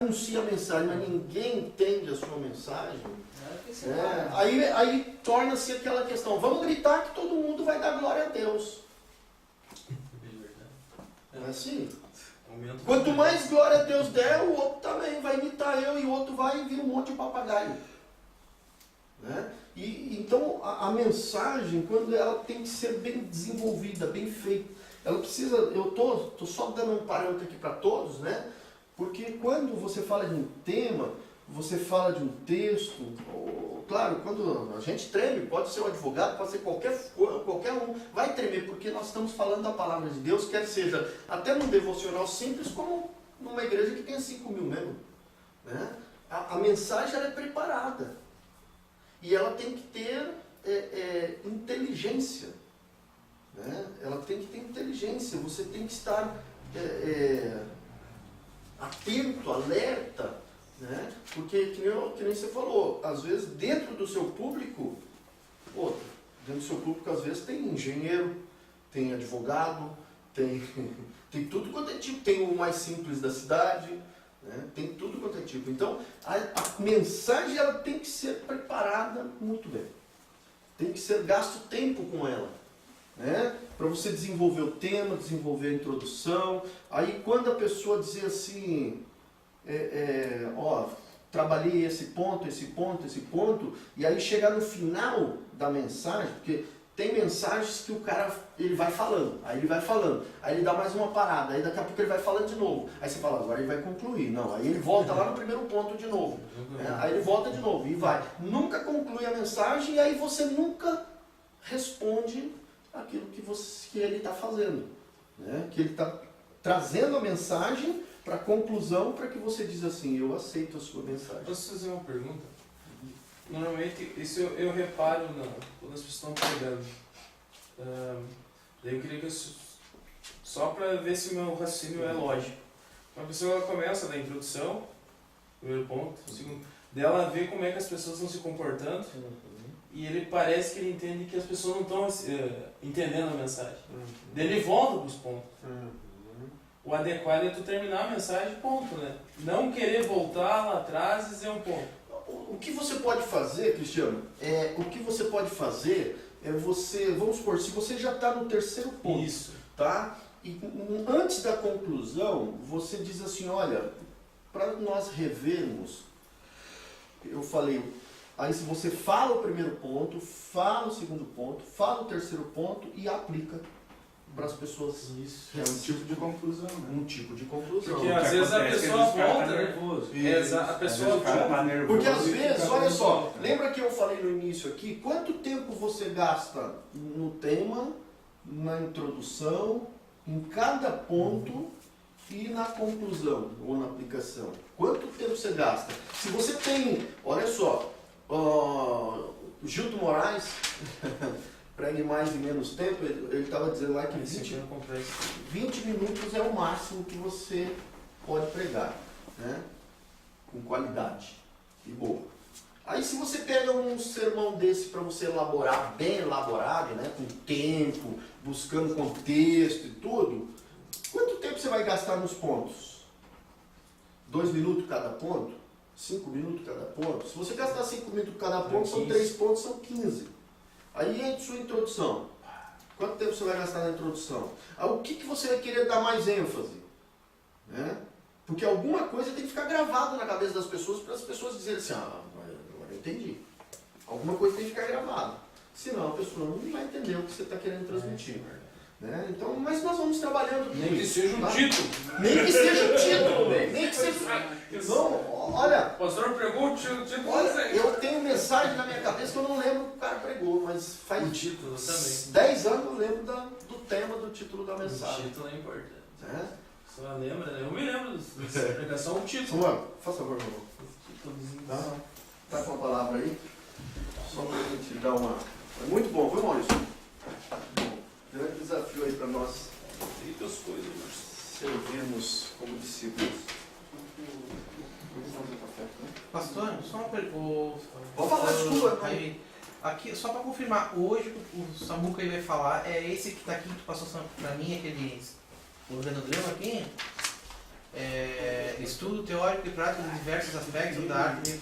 anuncia a mensagem, mas ninguém entende a sua mensagem, aí torna-se aquela questão, vamos gritar que todo mundo vai dar glória a Deus. É assim? Quanto mais glória a Deus der, o outro também vai imitar eu, e o outro vai vir um monte de papagaio. Né? Então a mensagem, quando ela tem que ser bem desenvolvida, bem feita, ela precisa, eu tô só dando um parâmetro aqui para todos, né? Porque quando você fala de um tema, você fala de um texto, claro, quando a gente treme, pode ser um advogado, pode ser qualquer um, vai tremer, porque nós estamos falando da palavra de Deus, quer seja até num devocional simples, como numa igreja que tenha 5.000 membros. Né? A mensagem ela é preparada. E ela tem que ter inteligência. Né? Ela tem que ter inteligência. Você tem que estar atento, alerta. Né? Porque, que nem você falou, às vezes dentro do seu público, dentro do seu público às vezes tem engenheiro, tem advogado, tem tudo quanto é tipo. Tem o mais simples da cidade. Né? Tem tudo quanto é tipo. Então, a mensagem ela tem que ser preparada muito bem. Tem que ser gasto tempo com ela. Né? Para você desenvolver o tema, desenvolver a introdução. Aí quando a pessoa dizer assim, trabalhei esse ponto, e aí chegar no final da mensagem, porque tem mensagens que o cara ele vai falando, aí ele dá mais uma parada, aí daqui a pouco ele vai falando de novo, aí você fala, agora ele vai concluir, não, aí ele volta lá no primeiro ponto de novo, aí ele volta de novo e vai, nunca conclui a mensagem, e aí você nunca responde aquilo que ele está fazendo, né? Que ele está trazendo a mensagem para a conclusão, para que você diz assim, eu aceito a sua mensagem. Posso fazer uma pergunta? Normalmente, isso eu reparo quando as pessoas estão pregando. Daí eu queria que só para ver se o meu raciocínio é lógico. Uma pessoa ela começa na introdução, primeiro ponto, segundo, dela vê como é que as pessoas estão se comportando, e ele parece que ele entende que as pessoas não estão entendendo a mensagem. Daí ele volta para os pontos. O adequado é tu terminar a mensagem, ponto, né? Não querer voltar lá atrás e dizer um ponto. O que você pode fazer, Cristiano, é você, vamos supor, se você já está no terceiro ponto, isso, tá? E antes da conclusão, você diz assim, olha, para nós revermos, eu falei, aí se você fala o primeiro ponto, fala o segundo ponto, fala o terceiro ponto e aplica para as pessoas. Isso. É um tipo de conclusão, né? Um tipo de conclusão. Porque às vezes a pessoa volta, né? A pessoa tá nervoso. Porque às vezes, olha só, lembra que eu falei no início aqui, quanto tempo você gasta no tema, na introdução, em cada ponto e na conclusão ou na aplicação? Quanto tempo você gasta? Se você tem, olha só, Gildo Moraes, pregue mais e menos tempo, ele estava dizendo lá que 20 minutos é o máximo que você pode pregar, né? Com qualidade e boa. Aí se você pega um sermão desse para você elaborar, bem elaborado, né? Com tempo, buscando contexto e tudo, quanto tempo você vai gastar nos pontos? 2 minutos cada ponto? 5 minutos cada ponto? Se você gastar 5 minutos cada ponto, são 3 pontos, são 15. Aí é sua introdução. Quanto tempo você vai gastar na introdução? Aí, o que você vai querer dar mais ênfase? Né? Porque alguma coisa tem que ficar gravada na cabeça das pessoas para as pessoas dizerem assim, agora eu entendi. Alguma coisa tem que ficar gravada. Senão a pessoa não vai entender o que você está querendo transmitir. Né? Então, mas nós vamos trabalhando. Nem que seja um título. Nem que seja um título. Nem que seja. Não, olha. O pastor pregou o título. Olha, eu tenho mensagem na minha cabeça que eu não lembro o que o cara pregou, mas faz o título também. 10 anos eu lembro do tema do título da mensagem. O título é importante. É? Só lembra, né? Eu me lembro dessa pregação, o título. Samuel, faça favor, meu irmão. Tá com a palavra aí? Só para a gente dar uma. É muito bom, viu, Maurício? Grande desafio aí para nós servirmos como discípulos. Pastor, só uma pergunta. Vou falar de sua. Aqui, só para confirmar, hoje o Samuca aí vai falar, é esse que tá aqui que tu passou para mim, aquele o organograma aqui? estudo teórico e prático de diversos aspectos da arte.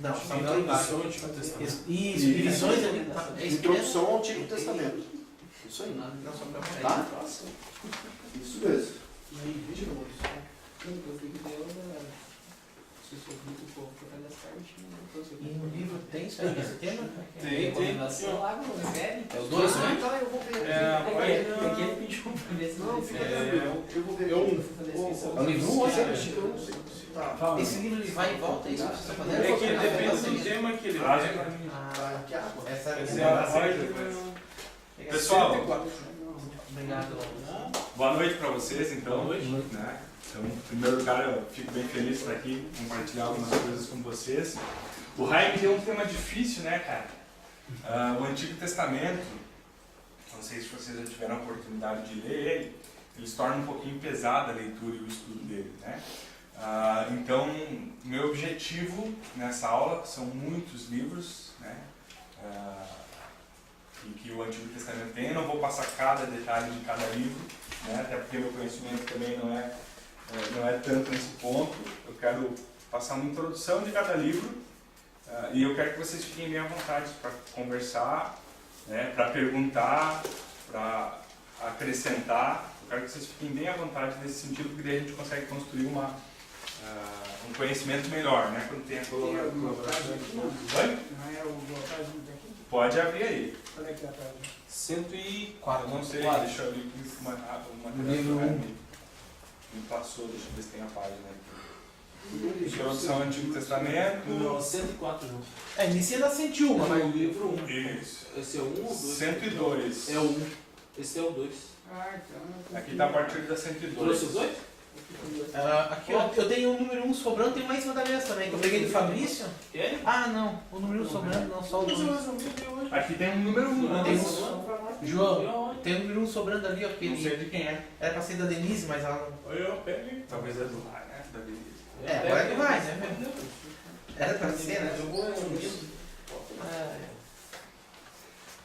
Não, Samuel ali embaixo. Introdução ao Antigo Testamento. Isso, divisões ali. É isso mesmo? Introdução ao Antigo Testamento. Isso aí. Não, só pra Tá? Isso mesmo. E no livro tem isso aí, esse tema? Tem. É os dois, né? Então eu vou ver. Ele pediu pra ver se Não, fica É, tranquilo. Eu vou ver. eu- É o livro 1 ou Eu não sei se tá. Esse livro ele vai e volta, é isso que você está fazendo? É que depende do tema que ele Traz pega. Ah, Aqui é água. essa Essa é é a a página. Pessoal, Obrigado. boa noite para vocês, então. Boa noite. Né? Então, em primeiro lugar, eu fico bem feliz de estar aqui, compartilhar algumas coisas com vocês. O Rai me deu um tema difícil, né, cara? O Antigo Testamento, não sei se vocês já tiveram a oportunidade de ler ele se torna um pouquinho pesada a leitura e o estudo dele, né? Então, meu objetivo nessa aula são muitos livros, né? Que o Antigo Testamento tem. Eu não vou passar cada detalhe de cada livro, né? Até porque meu conhecimento também não é tanto nesse ponto. Eu quero passar uma introdução de cada livro e eu quero que vocês fiquem bem à vontade para conversar, né? Para perguntar, para acrescentar. Eu quero que vocês fiquem bem à vontade nesse sentido, porque daí a gente consegue construir um conhecimento melhor, né? Quando tem a colaboração. Oi? Pode abrir aí. Qual é que é a página? 104. Não sei, Quatro. deixa eu abrir uma Livro me passou, deixa eu ver se tem a página aqui. Introdução ao Antigo Testamento. Não, 104 não. Inicia na 101, Mas mas o livro 1. Isso. Esse é o 1 ou 2? 102. É o 1. Esse é o 2. Aqui está a partir da 102. Trouxe o 2? aqui ó, eu tenho o número 1 sobrando, tem mais em cima da mesa também, que eu peguei do Fabrício. Ele? Ah, não, o número 1 sobrando, não só o 2. Aqui tem um número 1. Tem João, tem o número 1 sobrando ali, ó, porque Não ele sei de quem é. era pra ser da Denise, mas ela não. Eu peguei. Talvez é do Rai, né? Da Denise. Agora é demais, né? Era pra ser, né?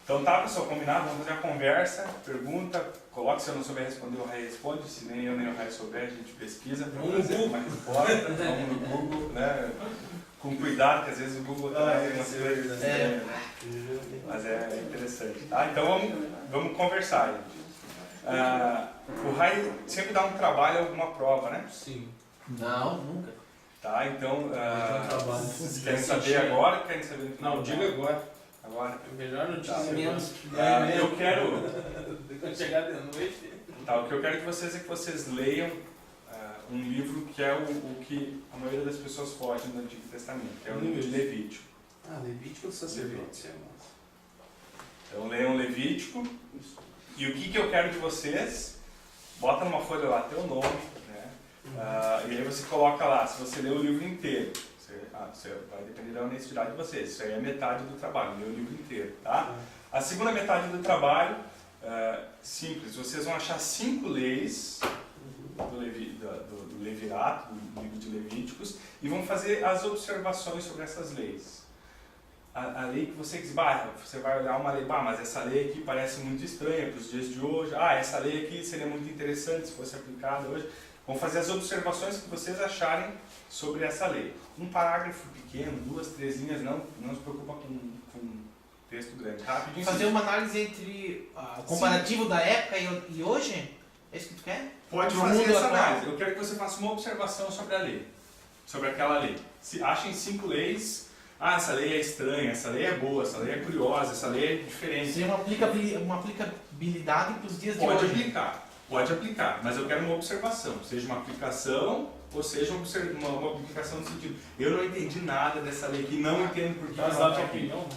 Então tá, pessoal, combinado? Vamos fazer uma conversa, pergunta, coloque se eu não souber responder, o Rai responde, se nem eu nem o Rai souber, a gente pesquisa para trazer uma resposta, vamos no Google, né? Com cuidado, que às vezes o Google também tem umas coisas, né? Mas é interessante, tá? Então vamos conversar, gente. O Rai sempre dá um trabalho, alguma prova, né? Sim. Não, nunca. Tá, então, trabalho. vocês querem saber agora ou querem saber no final? Não, diga agora. Agora. É melhor notícia. Menos. Eu quero... Quando chegar de noite. Tá, o que eu quero de vocês é que vocês leiam um livro que é o que a maioria das pessoas foge no Antigo Testamento, que é o livro de Levítico. Levítico do sacerdote. Então leiam Levítico e o que eu quero de vocês, bota numa folha lá teu nome, né? E aí você coloca lá, se você lê o livro inteiro, você vai depender da honestidade de vocês, isso aí é metade do trabalho, ler o livro inteiro, tá? A segunda metade do trabalho, simples, vocês vão achar 5 leis do Levirato, do livro de Levíticos, e vão fazer as observações sobre essas leis. A lei que você diz, você vai olhar uma lei, mas essa lei aqui parece muito estranha para os dias de hoje, essa lei aqui seria muito interessante se fosse aplicada hoje. Vão fazer as observações que vocês acharem sobre essa lei. Um parágrafo pequeno, 2, 3 linhas, não se preocupa com texto grande. Rapidinho. Fazer uma análise entre o comparativo da época e hoje? É isso que tu quer? Pode No fazer mundo essa atual? análise. Eu quero que você faça uma observação sobre a lei. Sobre aquela lei. Achem 5 leis. Essa lei é estranha, essa lei é boa, essa lei é curiosa, essa lei é diferente. Seria uma aplicabilidade para os dias de Pode hoje. Pode aplicar, mas eu quero uma observação. Seja uma aplicação ou seja uma aplicação no sentido. Eu não entendi nada dessa lei aqui, não entendo por que Mas ela dá está tua aqui. opinião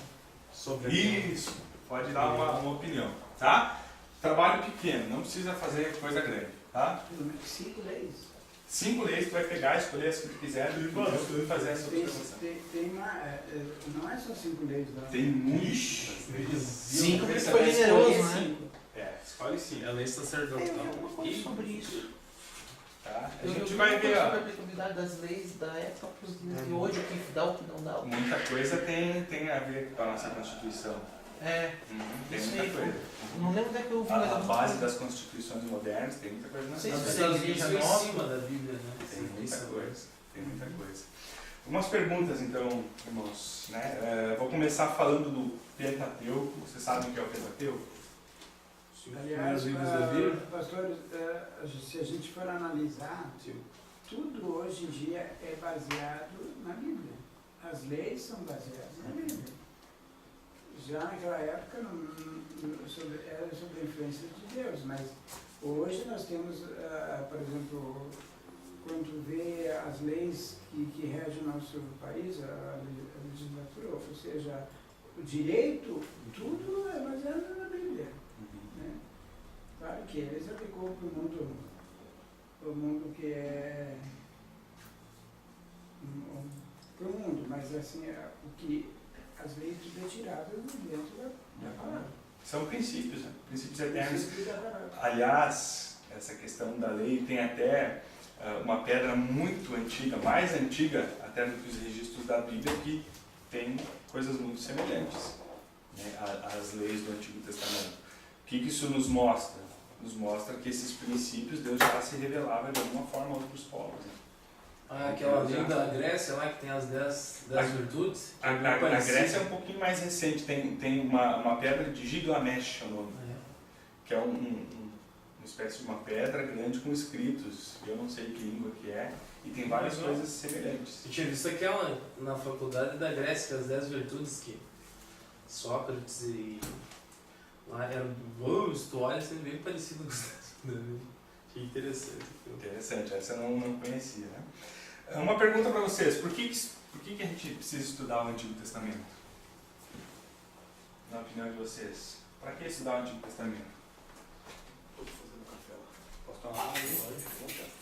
sobre Isso, pode dar uma opinião, tá? Trabalho pequeno, não precisa fazer coisa grande, tá? 5 leis. 5 leis, tu vai pegar, escolher as que tu quiser e fazer essa observação. Não é só 5 leis, não. Tem muitas leis. 5 porque foi generoso, né? Escolhe 5, a lei sacerdotal. Tem alguma coisa sobre isso. tá? A Eu gente vi vai uma ver, coisa ó. sobre a aplicabilidade das leis da época para os dias de hoje, o que dá, o que não dá. Muita coisa tem a ver com a nossa Constituição. Tem Isso muita aí, coisa. Não lembro onde é que eu vi, mas A eu base das constituições modernas tem muita coisa na Não sei Nos se Bíblia. Estados é Unidos igreja foi em nova. cima da Bíblia, né? Tem muita Isso. coisa. Tem muita coisa. Umas perguntas então, irmãos. Né? Vou começar falando do Pentateuco. Vocês sabem o que é o Pentateuco? Aliás, Primeiros livros da Bíblia. pastor, se a gente for analisar, tudo hoje em dia é baseado na Bíblia. As leis são baseadas na Bíblia. Já naquela época era sob a influência de Deus, mas hoje nós temos, por exemplo, quando vê as leis que regem o nosso país, a legislatura, ou seja, o direito, tudo é baseado na Bíblia. Né? Claro que ele se aplicou para o mundo que é para o mundo, mas assim, o que as leis tudo é tirado dentro da palavra. São princípios, né? Princípios eternos. Princípio da palavra. Aliás, essa questão da lei tem até uma pedra muito antiga, mais antiga até do que os registros da Bíblia, que tem coisas muito semelhantes, né, às leis do Antigo Testamento. O que isso nos mostra? Nos mostra que esses princípios Deus já se revelava de alguma forma a outros povos. Né? Aquela lei da Grécia lá que tem as 10 virtudes. A Grécia é um pouquinho mais recente, tem uma pedra de Gilgamesh, é o nome, que é uma espécie de uma pedra grande com escritos, eu não sei que língua que é, e tem várias coisas semelhantes. Eu tinha visto aquela na faculdade da Grécia, as 10 virtudes que Sócrates e lá eram histórias sendo bem parecidas com as da Bíblia. Que interessante. Interessante, essa eu não conhecia. Né? Uma pergunta para vocês, por que a gente precisa estudar o Antigo Testamento? Na opinião de vocês, para que estudar o Antigo Testamento? Estou fazendo café lá. Posso tomar água aí?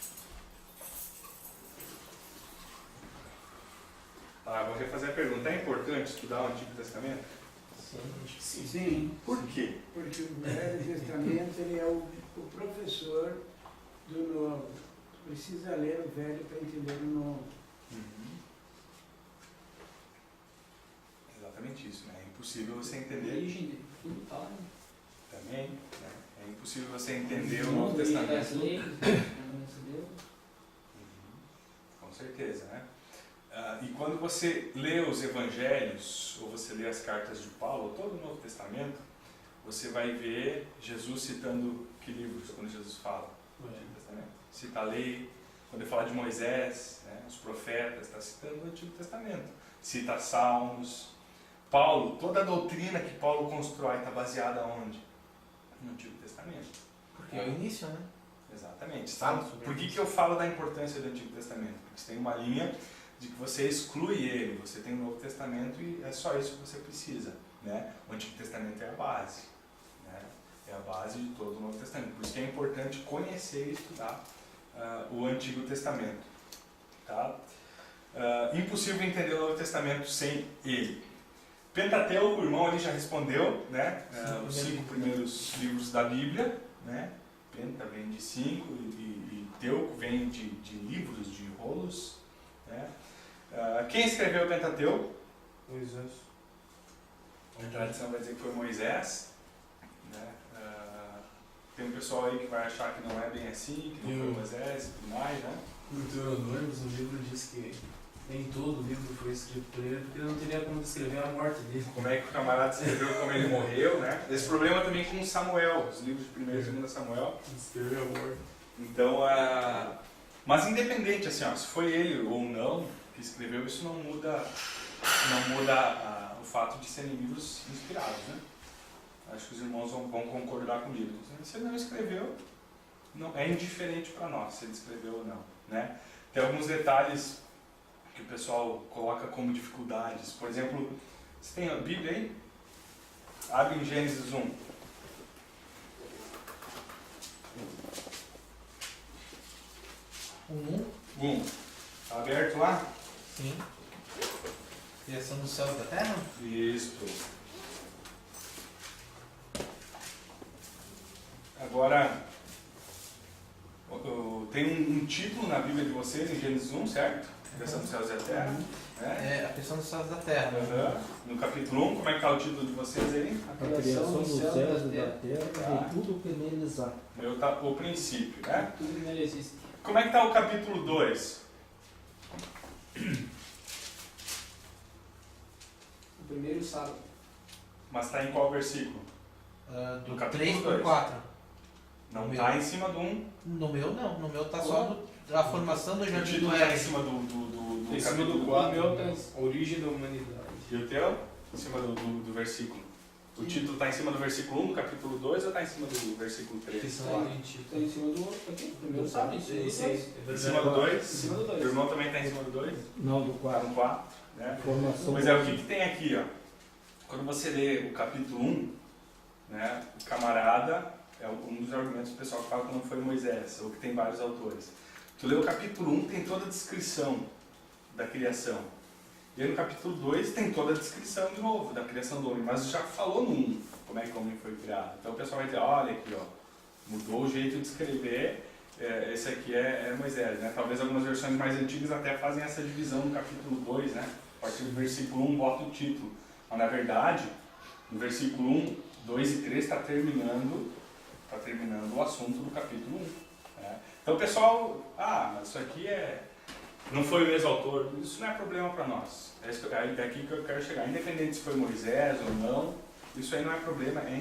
Tá, eu vou refazer a pergunta. É importante estudar o Antigo Testamento? Sim, acho que sim. Sim, Por quê? porque o Velho Testamento ele é o professor do Novo. Precisa ler o Velho para entender o Novo. Exatamente isso, né? É impossível você entender Origem, tudo tá lá. Né? também, né? É impossível você entender o Novo Testamento. As leis, Deus. Com certeza, né? E quando você lê os Evangelhos, ou você lê as cartas de Paulo, ou todo o Novo Testamento, você vai ver Jesus citando que livros, quando Jesus fala no Antigo Testamento? Cita a lei, quando ele fala de Moisés, né, os profetas, está citando o Antigo Testamento. Cita Salmos. Paulo, toda a doutrina que Paulo constrói está baseada onde? No Antigo Testamento. Porque é o início, né? Exatamente. Fala Sabe? sobre Por que isso. que eu falo da importância do Antigo Testamento? Porque você tem uma linha de que você exclui ele, você tem o Novo Testamento e é só isso que você precisa. Né? O Antigo Testamento é a base. Né? É a base de todo o Novo Testamento. Por isso que é importante conhecer e estudar o Antigo Testamento. Tá? Impossível entender o Novo Testamento sem ele. Pentateuco, o irmão ali já respondeu, né? Os 5 primeiros livros da Bíblia, né? Penta vem de 5 e Teuco vem de livros, de rolos. Né? Quem escreveu o Pentateuco? Moisés. A tradição vai dizer que foi Moisés. Né? Tem um pessoal aí que vai achar que não é bem assim, que não foi Moisés e tudo mais, né? No Deuteronômio, o livro diz que nem todo o livro foi escrito por ele, porque ele não teria como descrever a morte dele. Como é que o camarada escreveu como ele morreu, né? Esse problema também com Samuel, os livros de 1º e 2 Samuel. Escreveu a morte. Então, mas independente, assim, ó, se foi ele ou não que escreveu, isso não muda o fato de serem livros inspirados, né? Acho que os irmãos vão concordar comigo. Se ele não escreveu, não, é indiferente para nós se ele escreveu ou não, né? Tem alguns detalhes que o pessoal coloca como dificuldades. Por exemplo, você tem a Bíblia aí? Abre em Gênesis 1. Está aberto lá? Sim. Criação dos céus e da terra? Isso. Agora, tem um título na Bíblia de vocês, em Gênesis 1, certo? Criação dos céus e a terra. Né? É a questão dos céus da terra. Aham. No capítulo 1, como é que está o título de vocês aí? A criação dos céus e da terra Tá. e tudo que neles há. Meu tá o princípio, né? Tudo que nele existe. Como é que está o capítulo 2? O primeiro sábado. Mas está em qual versículo? Do No capítulo 3 pro 2. 4. Não Meu. está em cima do 1. No meu não, no meu tá só a formação do O Jardim título do está em Éden. cima do Em cima capítulo do 4. 4, a origem da humanidade. E o teu? Em cima do versículo. O título está em cima do versículo 1 do capítulo 2 ou está em cima do versículo 3? Que Em são lá em Está em cima do outro aqui. O primeiro sábado, em cima do Esse dois. cima do 2? Em cima do Teu dois. irmão também está em cima do 2? Não, do Está no 4. Né? Formação. Pois é, o que tem aqui? Ó? Quando você lê o capítulo 1, né, o camarada, é um dos argumentos do pessoal que fala que não foi Moisés, ou que tem vários autores. Tu lê o capítulo 1, tem toda a descrição da criação. E aí no capítulo 2 tem toda a descrição de novo da criação do homem, mas já falou no 1 como é que o homem foi criado. Então o pessoal vai dizer, olha aqui, ó, mudou o jeito de escrever, esse aqui é Moisés. Né? Talvez algumas versões mais antigas até fazem essa divisão no capítulo 2, né? A partir do versículo 1 bota o título. Mas na verdade, no versículo 1, 2 e 3 está terminando o assunto do capítulo 1. Né? Então o pessoal, mas isso aqui não foi o mesmo autor, isso não é problema para nós. É daqui que eu quero chegar. Independente se foi Moisés ou não, isso aí não é problema, é